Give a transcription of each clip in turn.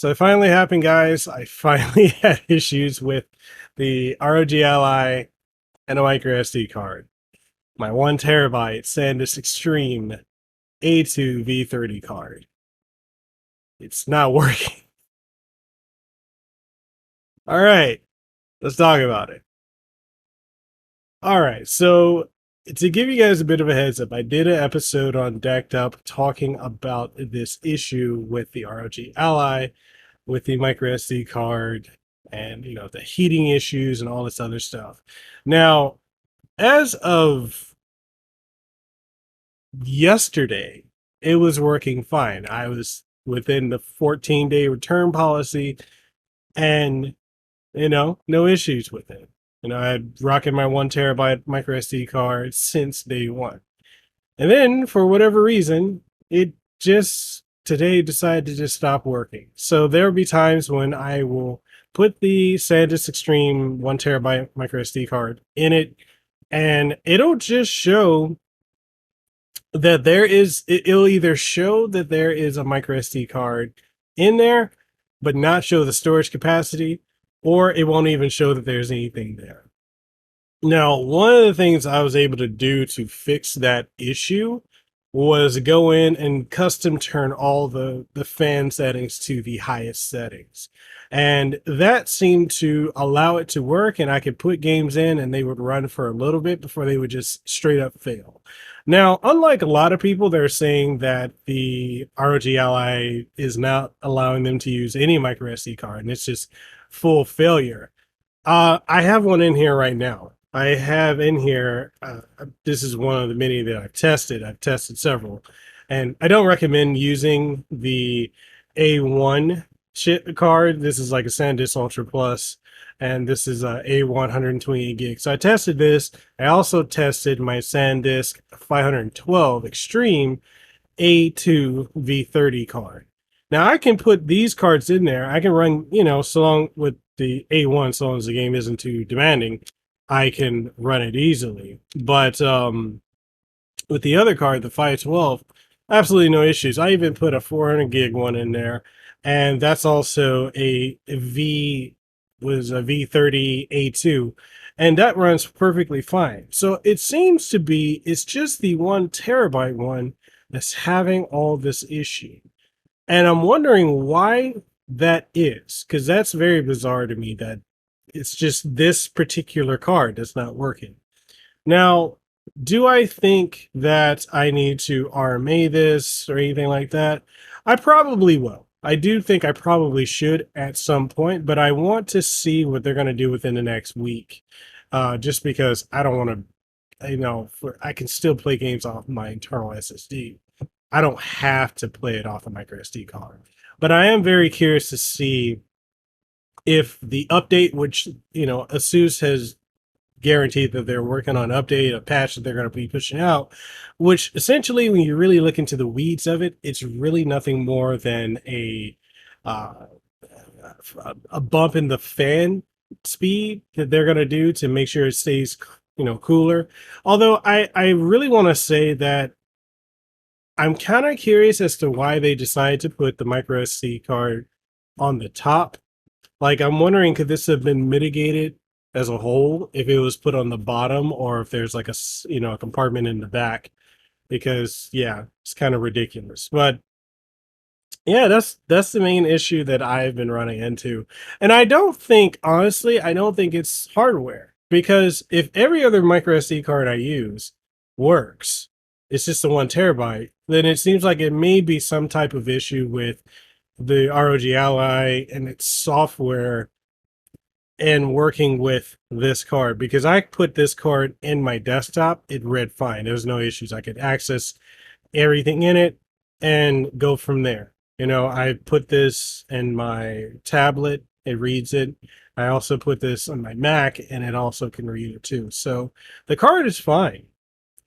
So it finally happened, guys. I finally had issues with the ROG Ally and a micro SD card. My 1 TB SanDisk Extreme A2 V30 card. It's not working. All right, let's talk about it. All right, so to give you guys a bit of a heads up, I did an episode on Decked Up talking about this issue with the ROG Ally, with the micro SD card, and the heating issues and all this other stuff. Now, as of yesterday, it was working fine. I was within the 14-day return policy, and no issues with it. I had rocking my 1 TB micro SD card since day one. And then for whatever reason, it just today decided to just stop working. So there'll be times when I will put the SanDisk Extreme 1 TB micro SD card in it, and it'll just show that it'll either show that there is a micro SD card in there, but not show the storage capacity, or it won't even show that there's anything there. Now, one of the things I was able to do to fix that issue was go in and custom turn all the fan settings to the highest settings. And that seemed to allow it to work, and I could put games in and they would run for a little bit before they would just straight up fail. Now, unlike a lot of people, they're saying that the ROG Ally is not allowing them to use any micro SD card, and it's just full failure. I have one in here right now. I have in here, this is one of the many that I've tested. I've tested several, and I don't recommend using the A1 chip card. This is like a SanDisk Ultra Plus, and this is a A1 128 gig. So I tested this. I also tested my SanDisk 512 Extreme A2 V30 card. Now I can put these cards in there. I can run, so long with the A1, so long as the game isn't too demanding, I can run it easily. But with the other card, the 512, absolutely no issues. I even put a 400 gig one in there, and that's also a V30 A2, and that runs perfectly fine. So it seems to be it's just the 1 TB one that's having all this issue. And I'm wondering why that is, because that's very bizarre to me that it's just this particular card that's not working. Now, do I think that I need to RMA this or anything like that? I probably will. I do think I probably should at some point, but I want to see what they're going to do within the next week. Just because I don't want to, I can still play games off my internal SSD. I don't have to play it off a micro SD card. But I am very curious to see if the update, which, ASUS has guaranteed that they're working on an update, a patch that they're going to be pushing out, which essentially, when you really look into the weeds of it, it's really nothing more than a bump in the fan speed that they're going to do to make sure it stays, cooler. Although I really want to say that I'm kind of curious as to why they decided to put the micro SD card on the top. Like, I'm wondering, could this have been mitigated as a whole if it was put on the bottom, or if there's like a compartment in the back? Because yeah, it's kind of ridiculous. But yeah, that's the main issue that I've been running into. And I don't think it's hardware, because if every other micro SD card I use works, it's just the 1 TB, then it seems like it may be some type of issue with the ROG Ally and its software and working with this card. Because I put this card in my desktop, it read fine. There was no issues. I could access everything in it and go from there. I put this in my tablet, it reads it. I also put this on my Mac, and it also can read it too. So the card is fine.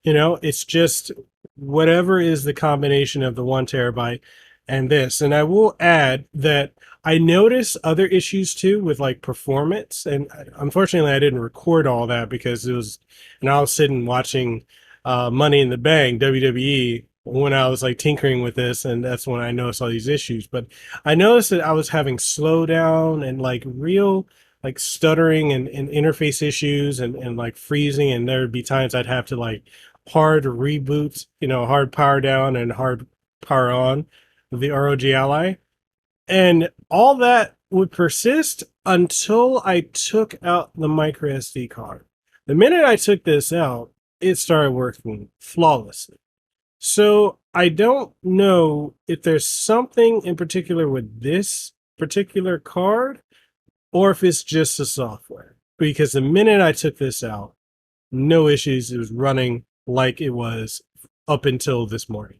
It's just whatever is the combination of the 1 TB and this. And I will add that I notice other issues too with like performance. And unfortunately, I didn't record all that because I was sitting watching Money in the Bank, WWE, when I was like tinkering with this, and that's when I noticed all these issues. But I noticed that I was having slowdown and like real like stuttering and interface issues and like freezing, and there would be times I'd have to like hard reboot, hard power down and hard power on the ROG Ally. And all that would persist until I took out the micro SD card. The minute I took this out, it started working flawlessly. So I don't know if there's something in particular with this particular card or if it's just the software. Because the minute I took this out, no issues. It was running like it was up until this morning.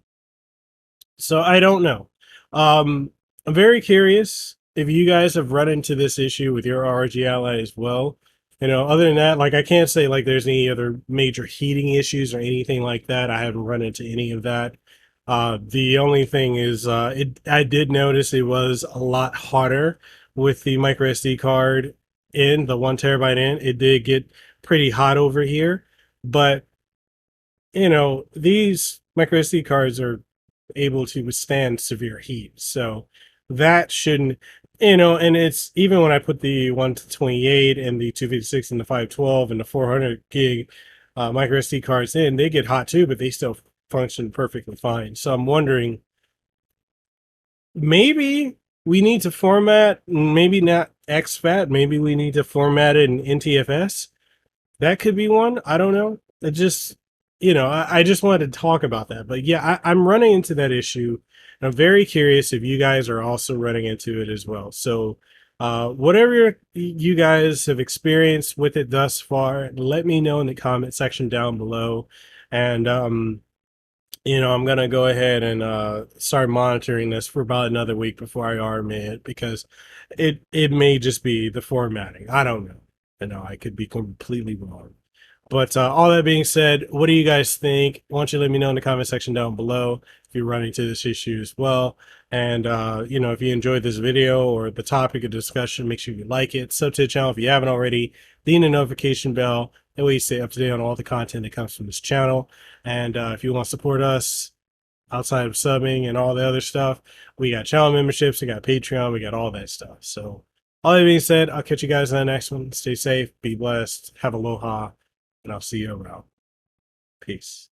So I don't know. I'm very curious if you guys have run into this issue with your ROG Ally as well. Other than that, like I can't say like there's any other major heating issues or anything like that. I haven't run into any of that. The only thing is, I did notice it was a lot hotter with the micro SD card in the 1 TB in. It did get pretty hot over here, but these micro SD cards are able to withstand severe heat. So that shouldn't, and it's even when I put the 128 and the 256 and the 512 and the 400 gig micro SD cards in, they get hot too, but they still function perfectly fine. So I'm wondering, maybe we need to format, maybe not exFAT, maybe we need to format it in NTFS. That could be one. I don't know. It just, I just wanted to talk about that. But yeah, I'm running into that issue. And I'm very curious if you guys are also running into it as well. So, whatever you guys have experienced with it thus far, let me know in the comment section down below. And, I'm going to go ahead and start monitoring this for about another week before I RMA it, because it may just be the formatting. I don't know. I could be completely wrong. But all that being said, what do you guys think? Why don't you let me know in the comment section down below if you're running into this issue as well. And, if you enjoyed this video or the topic of discussion, make sure you like it. Sub to the channel if you haven't already. Ding the notification bell. That way you stay up to date on all the content that comes from this channel. And if you want to support us outside of subbing and all the other stuff, we got channel memberships, we got Patreon, we got all that stuff. So all that being said, I'll catch you guys in the next one. Stay safe, be blessed, have aloha, and I'll see you around. Peace.